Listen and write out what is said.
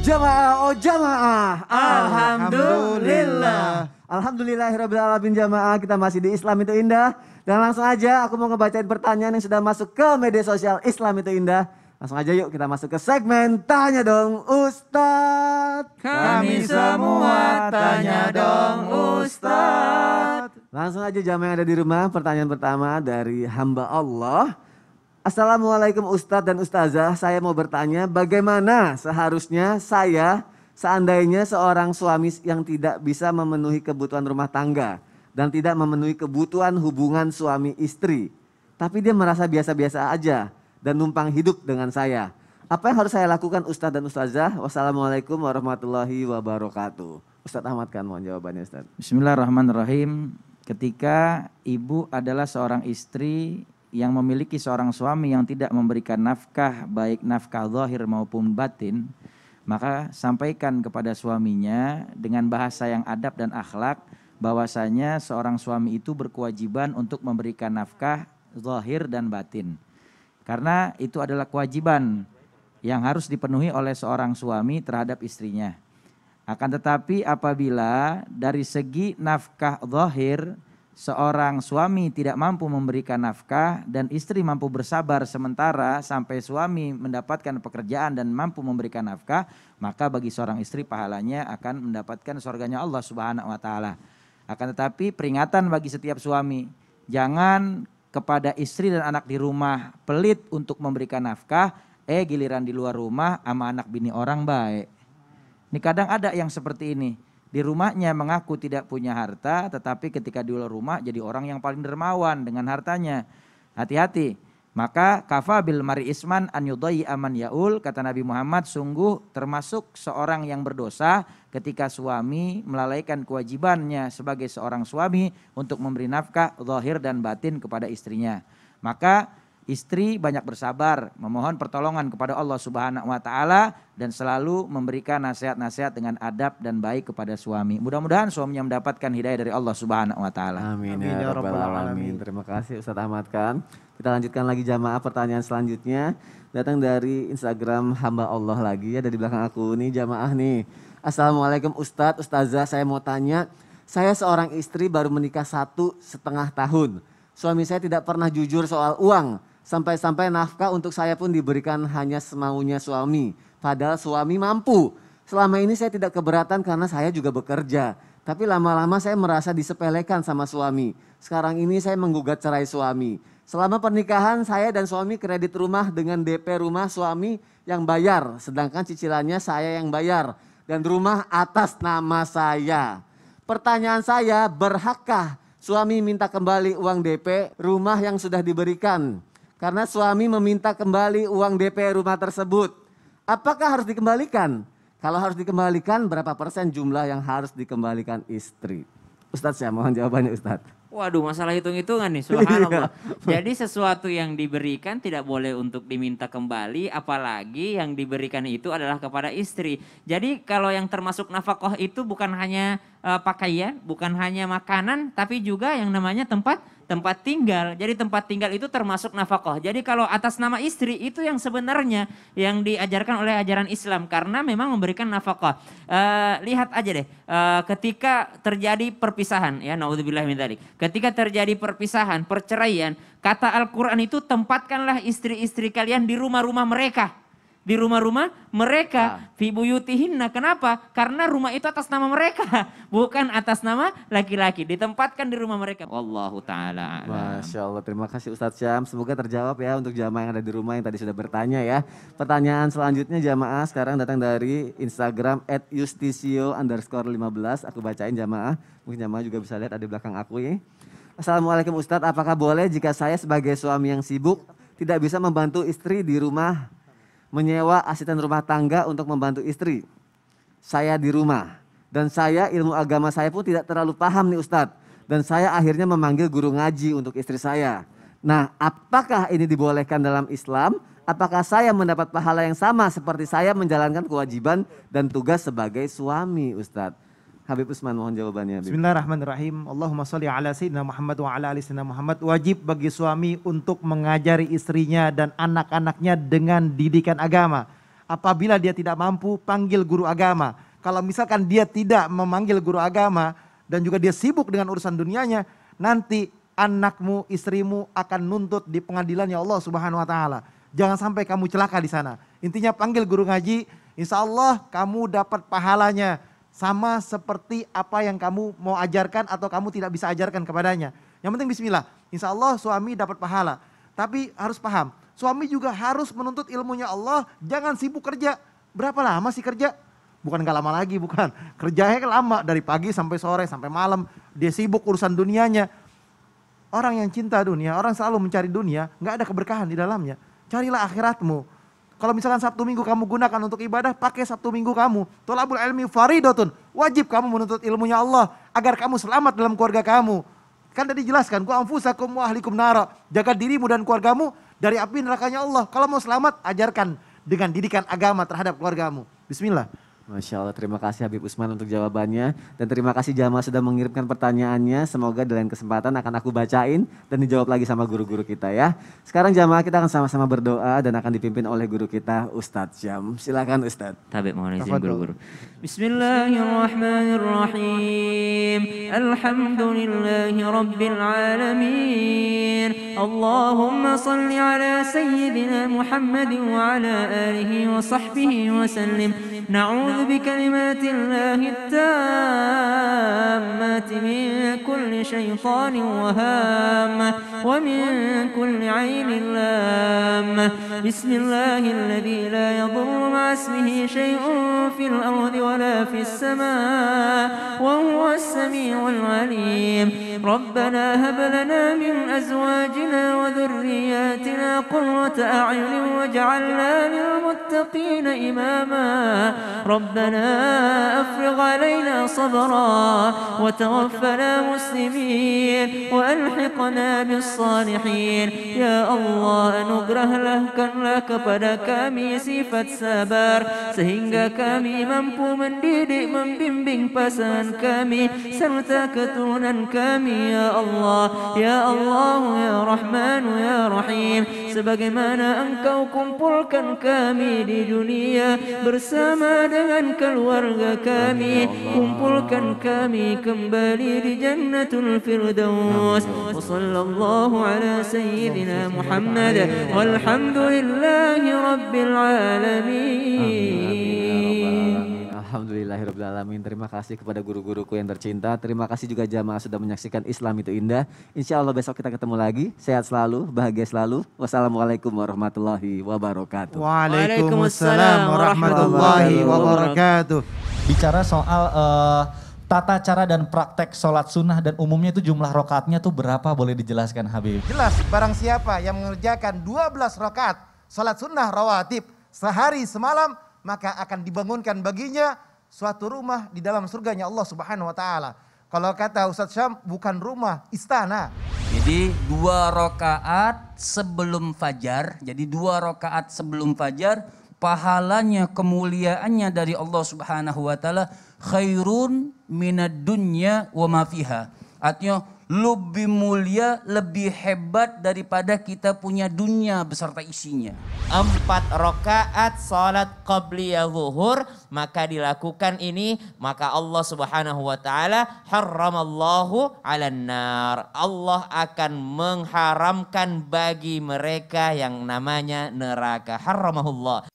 Jamaah, oh jamaah. Alhamdulillah. Alhamdulillahirrabbilalamin jamaah. Kita masih di Islam itu Indah. Dan langsung aja aku mau ngebacain pertanyaan yang sudah masuk ke media sosial Islam itu Indah. Langsung aja yuk kita masuk ke segmen Tanya Dong Ustadz. Kami semua tanya dong Ustadz. Langsung aja jamaah yang ada di rumah. Pertanyaan pertama dari hamba Allah. Assalamualaikum Ustadz dan Ustazah. Saya mau bertanya bagaimana seharusnya saya seandainya seorang suami yang tidak bisa memenuhi kebutuhan rumah tangga dan tidak memenuhi kebutuhan hubungan suami istri. Tapi dia merasa biasa-biasa aja dan numpang hidup dengan saya. Apa yang harus saya lakukan Ustadz dan Ustazah? Wassalamualaikum warahmatullahi wabarakatuh. Ustadz Ahmad kan mohon jawabannya Ustadz. Bismillahirrahmanirrahim. Ketika ibu adalah seorang istri yang memiliki seorang suami yang tidak memberikan nafkah, baik nafkah zahir maupun batin, maka sampaikan kepada suaminya dengan bahasa yang adab dan akhlak bahwasanya seorang suami itu berkewajiban untuk memberikan nafkah zahir dan batin. Karena itu adalah kewajiban yang harus dipenuhi oleh seorang suami terhadap istrinya. Akan tetapi apabila dari segi nafkah zahir seorang suami tidak mampu memberikan nafkah dan istri mampu bersabar sementara sampai suami mendapatkan pekerjaan dan mampu memberikan nafkah, maka bagi seorang istri pahalanya akan mendapatkan surganya Allah Subhanahu wa taala. Akan tetapi peringatan bagi setiap suami, jangan kepada istri dan anak di rumah pelit untuk memberikan nafkah, giliran di luar rumah sama anak bini orang baik. Ini kadang ada yang seperti ini. Di rumahnya mengaku tidak punya harta, tetapi ketika di luar rumah jadi orang yang paling dermawan dengan hartanya. Hati-hati. Maka kafa bil mari isman an yudai aman yaul, kata Nabi Muhammad, sungguh termasuk seorang yang berdosa ketika suami melalaikan kewajibannya sebagai seorang suami untuk memberi nafkah zahir dan batin kepada istrinya. Maka istri banyak bersabar, memohon pertolongan kepada Allah Subhanahu wa taala dan selalu memberikan nasihat-nasihat dengan adab dan baik kepada suami. Mudah-mudahan suaminya mendapatkan hidayah dari Allah Subhanahu wa taala. Amin ya rabbal alamin. Terima kasih Ustadz Ahmad kan. Kita lanjutkan lagi jamaah pertanyaan selanjutnya. Datang dari Instagram hamba Allah lagi ya, dari belakang aku nih jamaah nih. Assalamualaikum Ustadz, Ustazah, saya mau tanya. Saya seorang istri baru menikah 1,5 tahun. Suami saya tidak pernah jujur soal uang. Sampai-sampai nafkah untuk saya pun diberikan hanya semaunya suami. Padahal suami mampu. Selama ini saya tidak keberatan karena saya juga bekerja. Tapi lama-lama saya merasa disepelekan sama suami. Sekarang ini saya menggugat cerai suami. Selama pernikahan saya dan suami kredit rumah dengan DP rumah suami yang bayar. Sedangkan cicilannya saya yang bayar. Dan rumah atas nama saya. Pertanyaan saya, berhakkah suami minta kembali uang DP rumah yang sudah diberikan? Karena suami meminta kembali uang DP rumah tersebut. Apakah harus dikembalikan? Kalau harus dikembalikan, berapa persen jumlah yang harus dikembalikan istri? Ustadz, saya mohon jawabannya Ustadz. Waduh, masalah hitung-hitungan nih, subhanallah. Jadi sesuatu yang diberikan tidak boleh untuk diminta kembali, apalagi yang diberikan itu adalah kepada istri. Jadi kalau yang termasuk nafkah itu bukan hanya pakaian, bukan hanya makanan, tapi juga yang namanya tempat tinggal. Jadi tempat tinggal itu termasuk nafkah. Jadi kalau atas nama istri itu yang sebenarnya yang diajarkan oleh ajaran Islam karena memang memberikan nafkah. Lihat aja deh, ketika terjadi perpisahan, ya naudzubillah min dzalik. Ketika terjadi perpisahan, perceraian, kata Al-Quran itu tempatkanlah istri-istri kalian di rumah-rumah mereka. Di rumah-rumah mereka, fi buyutihinna. Kenapa? Karena rumah itu atas nama mereka, bukan atas nama laki-laki. Ditempatkan di rumah mereka. Wallahu ta'ala a'lam. Masya Allah, terima kasih Ustadz Syam. Semoga terjawab ya untuk jamaah yang ada di rumah yang tadi sudah bertanya ya. Pertanyaan selanjutnya jamaah sekarang datang dari Instagram @justisio_15. Aku bacain jamaah, mungkin jamaah juga bisa lihat ada di belakang aku ya. Assalamualaikum Ustadz, apakah boleh jika saya sebagai suami yang sibuk tidak bisa membantu istri di rumah, menyewa asisten rumah tangga untuk membantu istri saya di rumah? Dan saya ilmu agama saya pun tidak terlalu paham nih Ustadz. Dan saya akhirnya memanggil guru ngaji untuk istri saya. Nah, apakah ini dibolehkan dalam Islam? Apakah saya mendapat pahala yang sama seperti saya menjalankan kewajiban dan tugas sebagai suami Ustadz? Habib Usman mohon jawabannya. Habib. Bismillahirrahmanirrahim. Allahumma sholli ala sayyidina Muhammad wa ala ali sayyidina Muhammad. Wajib bagi suami untuk mengajari istrinya dan anak-anaknya dengan didikan agama. apabila dia tidak mampu, panggil guru agama. Kalau misalkan dia tidak memanggil guru agama dan juga dia sibuk dengan urusan dunianya, nanti anakmu, istrimu akan nuntut di pengadilannya Allah Subhanahu wa taala. Jangan sampai kamu celaka di sana. Intinya panggil guru ngaji, insya Allah kamu dapat pahalanya sama seperti apa yang kamu mau ajarkan atau kamu tidak bisa ajarkan kepadanya. Yang penting bismillah, insya Allah suami dapat pahala. Tapi harus paham, suami juga harus menuntut ilmunya Allah, jangan sibuk kerja. Berapa lama sih kerja? Bukan gak lama lagi, bukan. Kerjanya lama, dari pagi sampai sore, sampai malam. Dia sibuk urusan dunianya. Orang yang cinta dunia, orang selalu mencari dunia, gak ada keberkahan di dalamnya. Carilah akhiratmu. Kalau misalkan Sabtu Minggu kamu gunakan untuk ibadah, pakai Sabtu Minggu kamu. Tholabul ilmi faridatun, wajib kamu menuntut ilmunya Allah agar kamu selamat dalam keluarga kamu. Kan tadi dijelaskan, ku anfusakum wa ahlikum nara. Jaga dirimu dan keluargamu dari api nerakanya Allah. Kalau mau selamat, ajarkan dengan didikan agama terhadap keluargamu. Bismillah. Masya Allah, terima kasih Habib Usman untuk jawabannya. Dan terima kasih jamaah sudah mengirimkan pertanyaannya. Semoga di lain kesempatan akan aku bacain dan dijawab lagi sama guru-guru kita ya. Sekarang jamaah kita akan sama-sama berdoa dan akan dipimpin oleh guru kita Ustadz Syam. Silakan Ustadz. Tabik mohon izin guru-guru. Bismillahirrahmanirrahim. Alhamdulillahi rabbil alamin. Allahumma salli ala sayyidina Muhammadin wa ala alihi wa sahbihi wa sallim. نعوذ بكلمات الله التامات من كل شيطان وهامة ومن كل عين لامة بسم الله الذي لا يضر مع اسمه شيء في الأرض ولا في السماء وهو السميع العليم ربنا هب لنا من أزواجنا وذرياتنا قرة أعين واجعلنا للمتقين إماما ربنا أفرغ علينا صبرا وتوفنا مسلمين وألحقنا بالصالحين يا الله anugerahkanlah kepada kami sifat sabar sehingga kami mampu mendidik membimbing pasangan kami serta keturunan kami ya Allah ya Allah ya Rahman ya Rahim sebagaimana engkau kumpulkan kami di dunia bersama dengan keluarga kami kumpulkan kami kembali di Jannatul Firdaus wa sallallahu ala sayyidina Muhammad walhamdulillahi rabbil alamin. Alhamdulillahirrahmanirrahim. Terima kasih kepada guru-guruku yang tercinta. Terima kasih juga jamaah sudah menyaksikan Islam itu Indah. Insya Allah besok kita ketemu lagi. Sehat selalu, bahagia selalu. Wassalamualaikum warahmatullahi wabarakatuh. Waalaikumsalam warahmatullahi wabarakatuh. Bicara soal tata cara dan praktek sholat sunnah dan umumnya itu jumlah rakaatnya tuh berapa, boleh dijelaskan Habib? Jelas, barang siapa yang mengerjakan 12 rakaat salat sunnah rawatib sehari semalam, maka akan dibangunkan baginya suatu rumah di dalam surganya Allah Subhanahu wa taala. Kalau kata Ustadz Syam, bukan rumah, istana. Jadi 2 rakaat sebelum fajar. Jadi 2 rakaat sebelum fajar, pahalanya, kemuliaannya dari Allah Subhanahu wa taala khairun minad dunya wa ma fiha. Artinya lebih mulia, lebih hebat daripada kita punya dunia beserta isinya. 4 rakaat salat qabliyah zuhur, maka dilakukan ini, maka Allah Subhanahu wa taala haramallahu 'alan nar. Allah akan mengharamkan bagi mereka yang namanya neraka. Haramahullah.